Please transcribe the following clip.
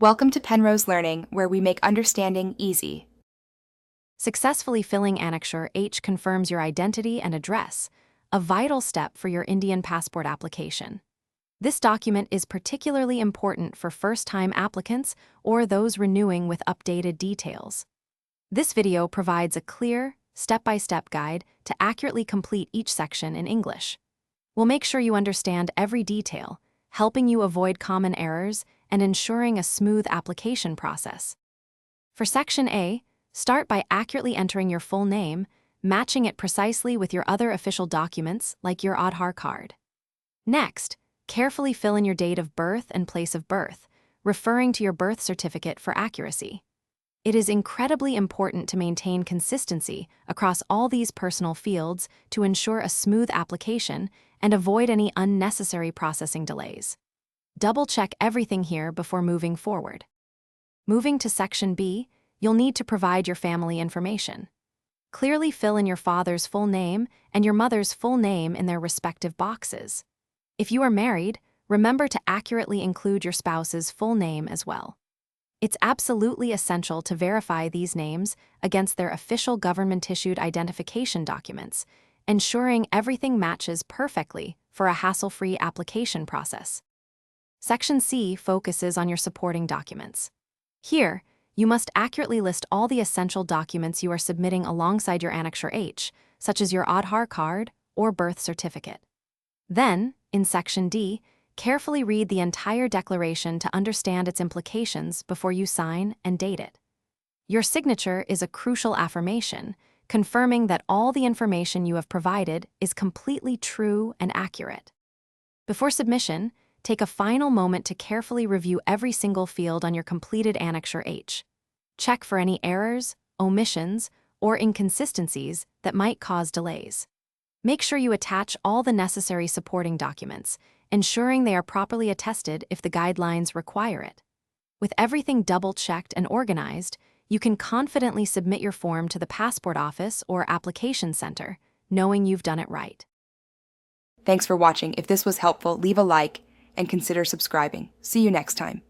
Welcome to Penrose Learning, where we make understanding easy. Successfully filling Annexure H confirms your identity and address, a vital step for your Indian passport application. This document is particularly important for first-time applicants or those renewing with updated details. This video provides a clear, step-by-step guide to accurately complete each section in English. We'll make sure you understand every detail, helping you avoid common errors and ensuring a smooth application process. For Section A, start by accurately entering your full name, matching it precisely with your other official documents like your Aadhaar card. Next, carefully fill in your date of birth and place of birth, referring to your birth certificate for accuracy. It is incredibly important to maintain consistency across all these personal fields to ensure a smooth application and avoid any unnecessary processing delays. Double-check everything here before moving forward. Moving to Section B, you'll need to provide your family information. Clearly fill in your father's full name and your mother's full name in their respective boxes. If you are married, remember to accurately include your spouse's full name as well. It's absolutely essential to verify these names against their official government-issued identification documents, ensuring everything matches perfectly for a hassle-free application process. Section C focuses on your supporting documents. Here, you must accurately list all the essential documents you are submitting alongside your Annexure H, such as your Aadhaar card or birth certificate. Then, in Section D, carefully read the entire declaration to understand its implications before you sign and date it. Your signature is a crucial affirmation, confirming that all the information you have provided is completely true and accurate. Before submission, take a final moment to carefully review every single field on your completed Annexure H. Check for any errors, omissions, or inconsistencies that might cause delays. Make sure you attach all the necessary supporting documents, ensuring they are properly attested if the guidelines require it. With everything double-checked and organized, you can confidently submit your form to the Passport Office or Application Center, knowing you've done it right. Thanks for watching. If this was helpful, leave a like and consider subscribing. See you next time.